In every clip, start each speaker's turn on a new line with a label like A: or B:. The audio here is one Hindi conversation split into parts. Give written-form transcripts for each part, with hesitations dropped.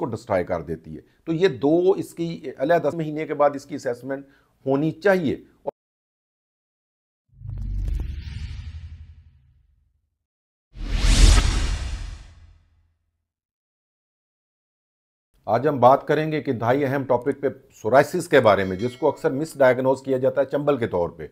A: को डिस्ट्रॉय कर देती है। तो ये दो इसकी अलग 10 महीने के बाद इसकी असेसमेंट होनी चाहिए। आज हम बात करेंगे कि इंतहाई अहम टॉपिक पे सोराइसिस के बारे में, जिसको अक्सर मिस डायग्नोज किया जाता है चंबल के तौर पे।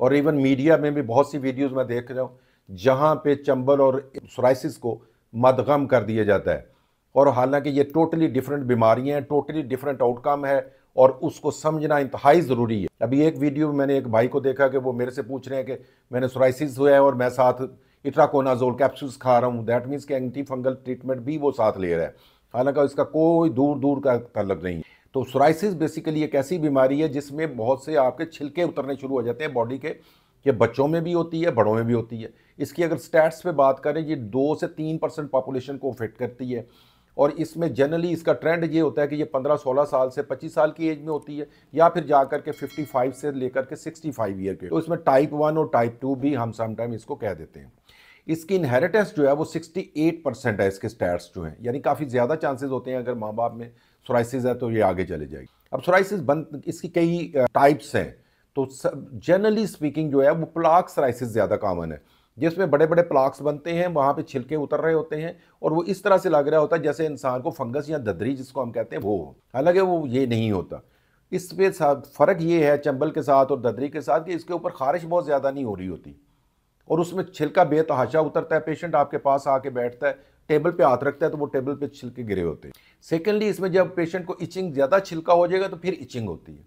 A: और इवन मीडिया में भी बहुत सी वीडियोस मैं देख रहा हूँ जहाँ पे चंबल और सोराइसिस को मदगम कर दिया जाता है। और हालांकि ये टोटली डिफरेंट बीमारियाँ हैं, टोटली डिफरेंट आउटकम है और उसको समझना इंतहाई ज़रूरी है। अभी एक वीडियो में मैंने एक भाई को देखा कि वो मेरे से पूछ रहे हैं कि मैंने सोराइसिस हुआ है और मैं साथ इट्राकोनाजोल कैप्सूल्स खा रहा हूँ, दैट मीन्स कि एंटी फंगल ट्रीटमेंट भी वो साथ ले रहा है, हालांकि इसका कोई दूर दूर का ताल्लुक नहीं है। तो सोराइसिस बेसिकली एक ऐसी बीमारी है जिसमें बहुत से आपके छिलके उतरने शुरू हो जाते हैं बॉडी के। ये बच्चों में भी होती है, बड़ों में भी होती है। इसकी अगर स्टैट्स पे बात करें, ये 2 से 3% पॉपुलेशन को अफेक्ट करती है। और इसमें जनरली इसका ट्रेंड ये होता है कि ये 15-16 साल से 25 साल की एज में होती है, या फिर जाकर के 55 से लेकर के 65 ईयर के। तो इसमें टाइप 1 और टाइप 2 भी हम समटाइम इसको कह देते हैं। इसकी इनहेरिटेंस जो है वो 68% है, इसके स्टैट्स जो हैं, यानी काफ़ी ज़्यादा चांसेस होते हैं अगर माँ बाप में सोराइसिस है तो ये आगे चले जाएगी। अब सोराइसिस इसकी कई टाइप्स हैं। तो जनरली स्पीकिंग जो है वो प्लाक सोराइसिस ज़्यादा कॉमन है, जिसमें बड़े बड़े प्लाक्स बनते हैं, वहाँ पे छिलके उतर रहे होते हैं और वो इस तरह से लग रहा होता है जैसे इंसान को फंगस या ददरी जिसको हम कहते हैं वो हो, हालांकि वो ये नहीं होता। इस पे फ़र्क ये है चंबल के साथ और ददरी के साथ कि इसके ऊपर खारिश बहुत ज़्यादा नहीं हो रही होती और उसमें छिलका बेतहाशा उतरता है। पेशेंट आपके पास आके बैठता है, टेबल पे हाथ रखता है तो वो टेबल पे छिलके गिरे होते हैं। सेकेंडली, इसमें जब पेशेंट को इचिंग, ज़्यादा छिलका हो जाएगा तो फिर इचिंग होती है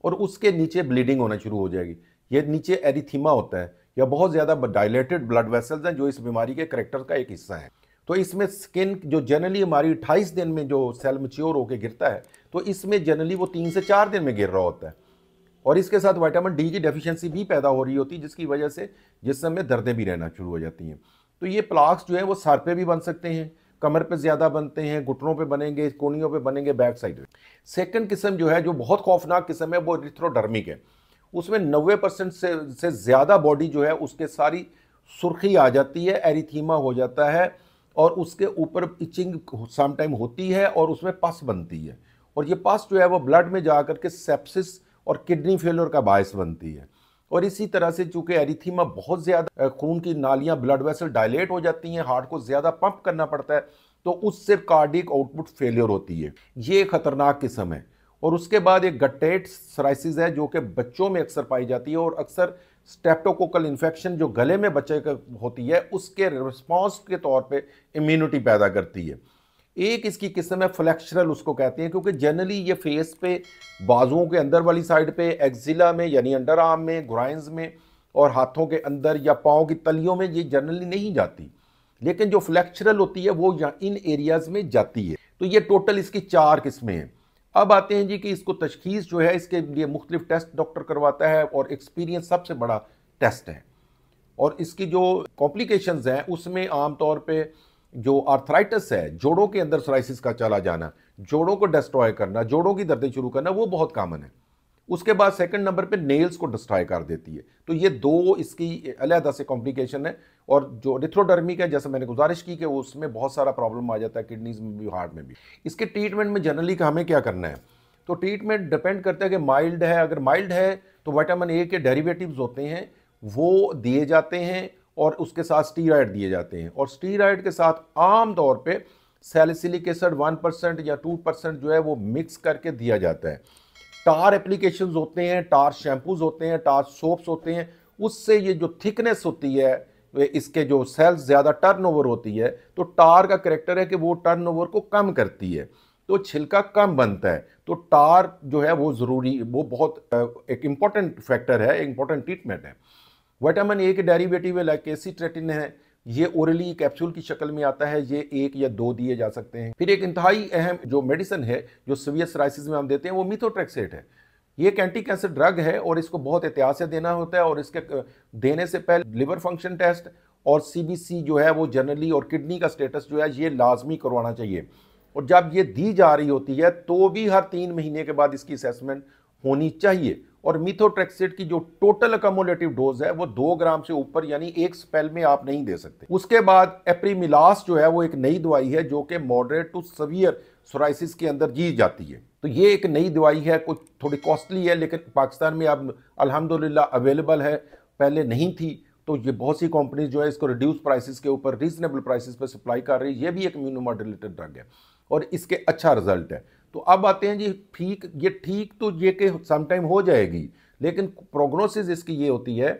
A: और उसके नीचे ब्लीडिंग होना शुरू हो जाएगी। ये नीचे एरिथीमा होता है या बहुत ज़्यादा डायलेटेड ब्लड वेसल्स हैं जो इस बीमारी के करैक्टर का एक हिस्सा है। तो इसमें स्किन जो जनरली हमारी 28 दिन में जो सेल मैच्योर होकर गिरता है, तो इसमें जनरली वो 3 से 4 दिन में गिर रहा होता है। और इसके साथ विटामिन डी की डेफिशिएंसी भी पैदा हो रही होती है, जिसकी वजह से जिस्म में दर्दें भी रहना शुरू हो जाती हैं। तो ये प्लाक्स जो है वो सर पे भी बन सकते हैं, कमर पे ज़्यादा बनते हैं, घुटनों पे बनेंगे, कोहनियों पे बनेंगे, बैक साइड पे। सेकंड किस्म जो है, जो बहुत खौफनाक किस्म है, वो इरिथ्रोडर्मिक है। उसमें 90% से ज़्यादा बॉडी जो है उसके सारी सुर्खी आ जाती है, एरिथीमा हो जाता है और उसके ऊपर इचिंग समटाइम होती है और उसमें पस बनती है। और ये पस जो है वो ब्लड में जा करके सेप्सिस और किडनी फेलियर का बायस बनती है। और इसी तरह से चूंकि एरिथीमा बहुत ज़्यादा, खून की नालियां, ब्लड वेसल डायलेट हो जाती हैं, हार्ट को ज़्यादा पंप करना पड़ता है, तो उससे कार्डियक आउटपुट फेलियर होती है। ये खतरनाक किस्म है। और उसके बाद एक गट्टेट सोराइसिस है जो कि बच्चों में अक्सर पाई जाती है और अक्सर स्ट्रेप्टोकोकल इन्फेक्शन जो गले में बच्चे का होती है उसके रिस्पॉन्स के तौर पे इम्यूनिटी पैदा करती है। एक इसकी किस्म है फ्लेक्सुरल, उसको कहते हैं, क्योंकि जनरली ये फेस पे, बाजुओं के अंदर वाली साइड पे, एक्जिला में यानी अंडर आर्म में, ग्राइंस में और हाथों के अंदर या पाँव की तलियों में ये जनरली नहीं जाती, लेकिन जो फ्लेक्सुरल होती है वो इन एरियाज में जाती है। तो ये टोटल इसकी 4 किस्में हैं। अब आते हैं जी कि इसको तशखीस जो है, इसके लिए मुख्तलिफ टेस्ट डॉक्टर करवाता है और एक्सपीरियंस सबसे बड़ा टेस्ट है। और इसकी जो कॉम्प्लिकेशंस हैं उसमें आमतौर पे जो आर्थराइटिस है, जोड़ों के अंदर सोराइसिस का चला जाना, जोड़ों को डिस्ट्रॉय करना, जोड़ों की दर्दें शुरू करना, वो बहुत कॉमन है। उसके बाद सेकंड नंबर पे नेल्स को डिस्ट्रॉय कर देती है। तो ये 2 इसकी अलग से कॉम्प्लिकेशन है। और जो इरिथ्रोडर्मिक है, जैसे मैंने गुजारिश की कि उसमें बहुत सारा प्रॉब्लम आ जाता है, किडनीज में भी, हार्ट में भी। इसके ट्रीटमेंट में जनरली हमें क्या करना है, तो ट्रीटमेंट डिपेंड करता है कि माइल्ड है। अगर माइल्ड है तो विटामिन ए के डेरिवेटिव्स होते हैं वो दिए जाते हैं और उसके साथ स्टीरॉयड दिए जाते हैं। और स्टीरॉयड के साथ आम तौर पे सैलिसिलिक एसिड 1% या 2% जो है वो मिक्स करके दिया जाता है। टार एप्लीकेशंस होते हैं, टार शैम्पूज होते हैं, टार सोप्स होते हैं, उससे ये जो थिकनेस होती है, इसके जो सेल्स ज़्यादा टर्नओवर होती है, तो टार का करेक्टर है कि वो टर्नओवर को कम करती है, तो छिलका कम बनता है। तो टार जो है वो ज़रूरी, वो बहुत एक इम्पॉर्टेंट फैक्टर है, इम्पॉर्टेंट ट्रीटमेंट है। विटामिन ए के डेरिवेटिव है लाइक एसीट्रेटिन है, ये ओरली कैप्सूल की शक्ल में आता है, ये 1 या 2 दिए जा सकते हैं। फिर एक इंतहाई अहम जो मेडिसिन है जो सीवियर सोराइसिस में हम देते हैं वो मीथोट्रेक्सेट है। ये एक एंटी कैंसर ड्रग है और इसको बहुत एहतियात से देना होता है। और इसके देने से पहले लिवर फंक्शन टेस्ट और सीबीसी जो है वो जनरली, और किडनी का स्टेटस जो है ये लाजमी करवाना चाहिए। और जब ये दी जा रही होती है तो भी हर 3 महीने के बाद इसकी असेसमेंट होनी चाहिए। और मीथोट्रेक्सेट की जो टोटल अकोमोलेटिव डोज है वो 2 ग्राम से ऊपर यानी एक स्पेल में आप नहीं दे सकते। उसके बाद एप्रीमिलास जो है वो एक नई दवाई है जो कि मॉडरेट टू सीवियर सोराइसिस के अंदर जी जाती है। तो ये एक नई दवाई है, कुछ थोड़ी कॉस्टली है, लेकिन पाकिस्तान में अब अल्हम्दुलिल्लाह अवेलेबल है, पहले नहीं थी। तो ये बहुत सी कंपनीज जो है इसको रिड्यूस प्राइसेस के ऊपर रीजनेबल प्राइसेस पे सप्लाई कर रही है। ये भी एक इम्यूनोमॉड्यूलेटेड ड्रग है और इसके अच्छा रिजल्ट है। तो अब आते हैं जी ठीक, ये ठीक तो ये कि समटाइम हो जाएगी, लेकिन प्रोग्नोसिस इसकी ये होती है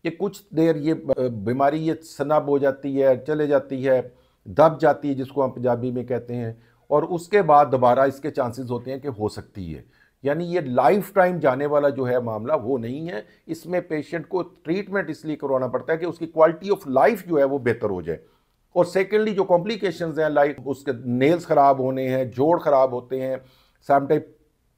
A: कि कुछ देर ये बीमारी ये सनब हो जाती है, चले जाती है, दब जाती है जिसको हम पंजाबी में कहते हैं, और उसके बाद दोबारा इसके चांसेस होते हैं कि हो सकती है। यानी ये लाइफ टाइम जाने वाला जो है मामला वो नहीं है। इसमें पेशेंट को ट्रीटमेंट इसलिए करवाना पड़ता है कि उसकी क्वालिटी ऑफ लाइफ जो है वो बेहतर हो जाए। और सेकेंडली जो कॉम्प्लिकेशंस हैं, लाइक उसके नेल्स खराब होने हैं, जोड़ खराब होते हैं, समटाइम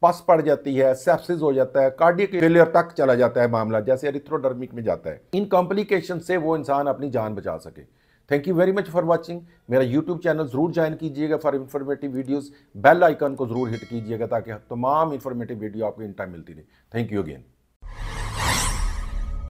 A: पस पड़ जाती है, सेप्सिस हो जाता है, कार्डियक फेलियर तक चला जाता है मामला, जैसे एरिथ्रोडर्मिक में जाता है। इन कॉम्प्लिकेशन से वो इंसान अपनी जान बचा सके। Thank you very much for watching. मेरा यूट्यूब चैनल ज़रूर ज्वाइन कीजिएगा for informative videos. Bell icon को ज़रूर हिट कीजिएगा ताकि तमाम इन्फॉर्मेटिव वीडियो आपको इन टाइम मिलती रहे। Thank you again.